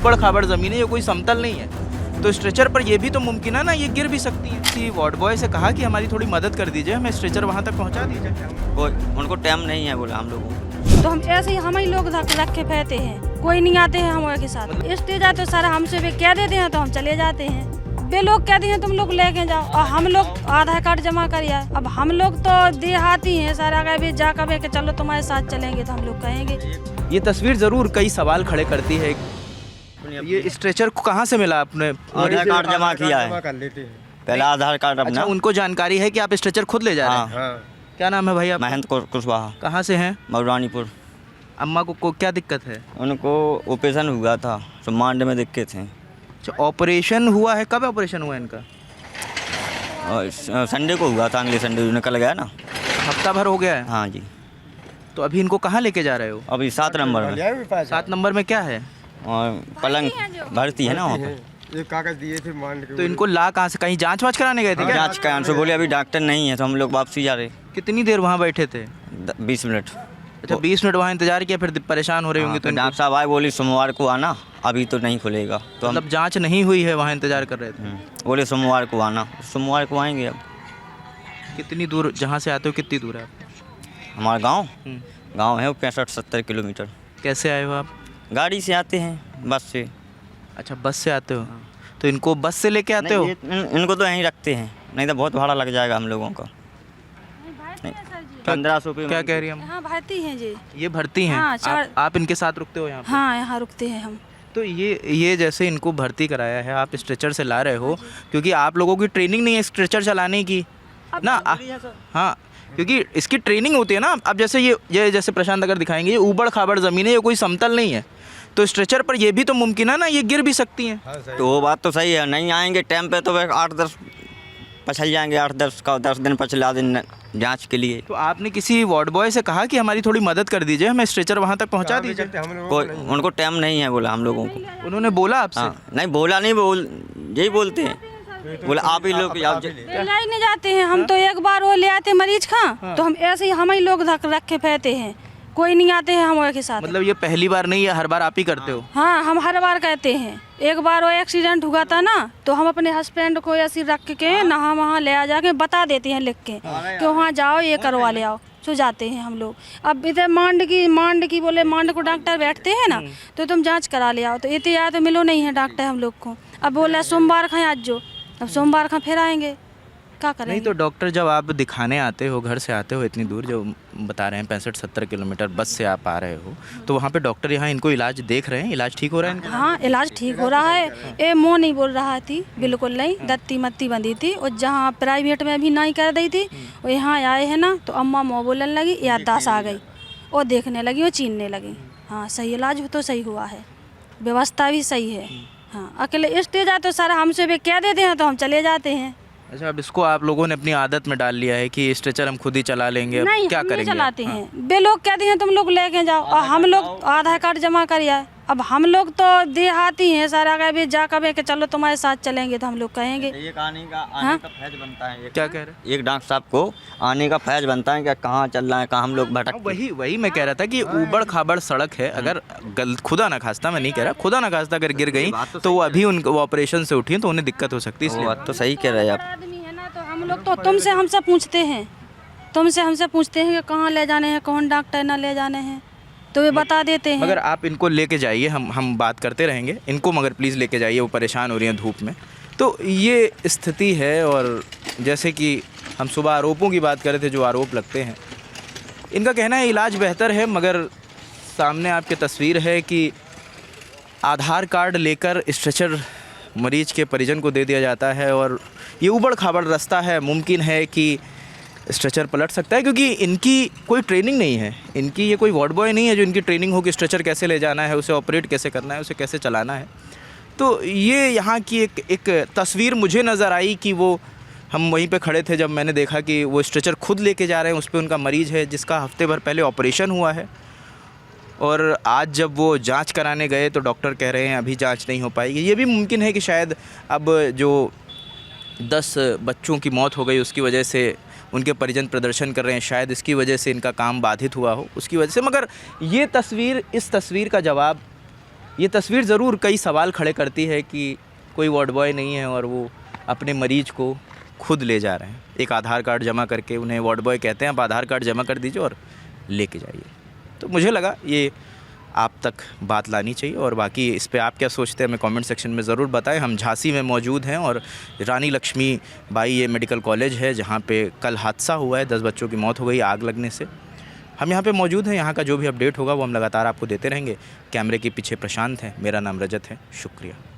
ऊबड़ खाबड़ ज़मीन है, ये कोई समतल नहीं है। तो स्ट्रेचर पर ये भी तो मुमकिन है ना, ये गिर भी सकती है। कि वार्ड बॉय से कहा कि हमारी थोड़ी मदद कर दीजिए, हमें स्ट्रेचर वहाँ तक पहुँचा दीजिए। कोई उनको टाइम नहीं है बोला हम लोगों को। तो हम ऐसे ही हम ही लोग रख के फैते हैं, कोई नहीं आते हैं हमारे के साथ। स्टेज आते तो सारा हमसे वे कह देते हैं तो हम चले जाते हैं। वे लोग कहते हैं तुम लोग लेके जाओ और हम लोग आधार कार्ड जमा करिए। अब हम लोग तो देहाती हैं, सारा कहे जा कहे कि चलो तुम्हारे साथ चलेंगे तो हम लोग कहेंगे। ये तस्वीर ज़रूर कई सवाल खड़े करती है। ये स्ट्रेचर को कहाँ से मिला आपने? आधार कार्ड जमा किया है, पहले आधार कार्ड अच्छा, अपना। उनको जानकारी है कि आप स्ट्रेचर खुद ले जा रहे हैं? क्या नाम है भाई आप? महेंद्र कुशवाहा, कहाँ से हैं? मऊरानीपुर। अम्मा को क्या दिक्कत है? उनको ऑपरेशन हुआ था, तो मांड में दिक्कत थे। अच्छा, ऑपरेशन हुआ है। कब ऑपरेशन हुआ है इनका? और संडे को हुआ था, अगले संडे निकल गया ना। हफ्ता भर हो गया है। हाँ जी। तो अभी इनको कहाँ लेके जा रहे हो? अभी 7 नंबर में। 7 नंबर में क्या है? और पलंग भर्ती है ना वहाँ पर। ये कागज दिए थे मान के। तो इनको ला कहाँ से? कहीं जांच वाच कराने गए थे क्या? जाँच का आंसर बोले अभी डॉक्टर नहीं है, तो हम लोग वापसी जा रहे। कितनी देर वहाँ बैठे थे? 20 मिनट। अच्छा, 20 मिनट वहाँ इंतजार किया, फिर परेशान हो रहे होंगे। तो डॉक्टर साहब आए, बोली सोमवार को आना, अभी तो नहीं खुलेगा। तो हम मतलब जांच नहीं हुई है, वहाँ इंतजार कर रहे थे। बोले सोमवार को आना, सोमवार को आएंगे। अब कितनी दूर जहाँ से आते हो, कितनी दूर है आप? हमारा गांव है वो 65-70 किलोमीटर। कैसे आए हो आप? गाड़ी से आते हैं, बस से। अच्छा, बस से आते हो। तो इनको बस से लेके आते हो? इनको तो यहीं रखते हैं, नहीं तो बहुत भाड़ा लग जाएगा हम लोगों का। 1500 रुपये। क्या कह रही हैं? यहाँ भर्ती हैं जी। ये भर्ती हैं? हाँ, आप इनके साथ रुकते हो यहाँ पे? हाँ, यहाँ रुकते हैं हम। तो ये जैसे इनको भर्ती कराया है, आप स्ट्रेचर से ला रहे हो, क्योंकि आप लोगों की ट्रेनिंग नहीं है स्ट्रेचर चलाने की ना। हाँ, क्योंकि इसकी ट्रेनिंग होती है ना। अब जैसे ये जैसे प्रशांत अगर दिखाएंगे, ये ऊबड़ खाबड़ ज़मीन है, ये कोई समतल नहीं है। तो स्ट्रेचर पर ये भी तो मुमकिन है ना, ये गिर भी सकती हैं। तो वो बात तो सही है, नहीं आएंगे टाइम पे तो वह 8-10 पछल जाएंगे, 8-10 दिन पछला दिन जांच के लिए। तो आपने किसी वार्ड बॉय से कहा कि हमारी थोड़ी मदद कर दीजिए, हमें स्ट्रेचर वहाँ तक पहुँचा दीजिए? कोई उनको टाइम नहीं है बोला हम लोगों को। उन्होंने बोला आपसे? हाँ, नहीं बोला नहीं, यही बोलते हैं, बोले आप ही लोग ले नहीं जाते हैं हम। तो एक बार वो ले आते मरीज का, तो हम ऐसे ही हम ही लोग रख के फैते हैं, कोई नहीं आते हैं हमारे के साथ। मतलब ये पहली बार नहीं है, हर बार आप ही करते हो? हाँ, हम हर बार कहते हैं। एक बार वो एक्सीडेंट हुआ था ना, तो हम अपने हस्बैंड को ऐसे रख के नहा वहाँ ले आ जाके बता देते हैं लिख के कि वहाँ जाओ, ये करवा ले आओ। तो जाते हैं हम लोग। अब इधर मांड की बोले मांड को डॉक्टर बैठते हैं ना, तो तुम जांच करा ले आओ। तो इतने यार तो मिलो नहीं है डॉक्टर हम लोग को। अब बोला सोमवार का आज जो, अब सोमवार का फिर आएंगे, क्या करेंगे? नहीं तो डॉक्टर, जब आप दिखाने आते हो, घर से आते हो इतनी दूर, जो बता रहे हैं 65-70 किलोमीटर बस से आप आ रहे हो, तो वहाँ पे डॉक्टर यहाँ इनको इलाज देख रहे हैं? इलाज ठीक हो रहा है इनका? हाँ, इलाज ठीक हो रहा है। ये मुँह नहीं बोल रहा थी, बिल्कुल नहीं, दत्ती मत्ती बंधी थी। और जहाँ प्राइवेट में भी नहीं कर दी थी, वो यहाँ आए हैं ना, तो अम्मा मुँह बोलने लगी, याददाश्त आ गई, वो देखने लगी, वो चीनने लगी। हाँ, सही इलाज तो सही हुआ है, व्यवस्था भी सही है। हाँ, अकेले स्टेज आते तो सारा हमसे वे कह देते हैं तो हम चले जाते हैं। अच्छा, अब इसको आप लोगों ने अपनी आदत में डाल लिया है कि स्ट्रेचर हम खुद ही चला लेंगे? अब नहीं, क्या हम करेंगे? नहीं चलाते हैं। वे लोग कहते हैं तुम लोग लेके जाओ और हम लोग आधार कार्ड जमा करिए। अब हम लोग तो देहाती हैं, सारा कहे जा कहे कि चलो तुम्हारे साथ चलेंगे तो हम लोग कहेंगे। एक आने का फैज बनता है। क्या कह रहे हैं? एक डॉक्टर साहब को आने का फैज बनता है कि कहाँ चल रहा है, कहाँ हम लोग भटक। वही मैं कह रहा था कि ऊबड़ खाबड़ सड़क है, अगर खुदा ना खास्ता, मैं नहीं कह रहा, खुदा ना खास्ता अगर गिर गई तो वो अभी उनको ऑपरेशन से उठी तो उन्हें दिक्कत हो सकती है। इसलिए बात तो सही कह रहे हैं आप। आदमी है ना, तो हम लोग तो तुमसे हमसे पूछते हैं कि कहाँ ले जाने हैं, कौन डॉक्टर ना ले जाने हैं, तो वे बता देते हैं। मगर आप इनको लेके जाइए, हम बात करते रहेंगे। इनको मगर प्लीज़ लेके जाइए, वो परेशान हो रही हैं धूप में। तो ये स्थिति है। और जैसे कि हम सुबह आरोपों की बात कर रहे थे, जो आरोप लगते हैं, इनका कहना है इलाज बेहतर है, मगर सामने आपकी तस्वीर है कि आधार कार्ड लेकर स्ट्रेचर मरीज के परिजन को दे दिया जाता है। और ये ऊबड़ खाबड़ रास्ता है, मुमकिन है कि स्ट्रेचर पलट सकता है, क्योंकि इनकी कोई ट्रेनिंग नहीं है। इनकी ये कोई वार्ड बॉय नहीं है जो इनकी ट्रेनिंग हो कि स्ट्रेचर कैसे ले जाना है, उसे ऑपरेट कैसे करना है, उसे कैसे चलाना है। तो ये यहाँ की एक तस्वीर मुझे नज़र आई कि वो, हम वहीं पे खड़े थे जब मैंने देखा कि वो स्ट्रेचर खुद लेके जा रहे हैं, उस पर उनका मरीज़ है जिसका हफ्ते भर पहले ऑपरेशन हुआ है। और आज जब वो जांच कराने गए तो डॉक्टर कह रहे हैं अभी जांच नहीं हो पाएगी। ये भी मुमकिन है कि शायद अब जो 10 बच्चों की मौत हो गई उसकी वजह से उनके परिजन प्रदर्शन कर रहे हैं, शायद इसकी वजह से इनका काम बाधित हुआ हो, उसकी वजह से। मगर ये तस्वीर, इस तस्वीर का जवाब ये तस्वीर ज़रूर कई सवाल खड़े करती है कि कोई वार्ड बॉय नहीं है और वो अपने मरीज को खुद ले जा रहे हैं। एक आधार कार्ड जमा करके, उन्हें वार्ड बॉय कहते हैं, आप आधार कार्ड जमा कर दीजिए और लेके जाइए। तो मुझे लगा ये आप तक बात लानी चाहिए। और बाकी इस पे आप क्या सोचते हैं हमें कमेंट सेक्शन में ज़रूर बताएं। हम झांसी में मौजूद हैं और रानी लक्ष्मीबाई ये मेडिकल कॉलेज है जहाँ पे कल हादसा हुआ है, 10 बच्चों की मौत हो गई आग लगने से। हम यहाँ पे मौजूद हैं, यहाँ का जो भी अपडेट होगा वो हम लगातार आपको देते रहेंगे। कैमरे के पीछे प्रशांत हैं, मेरा नाम रजत है। शुक्रिया।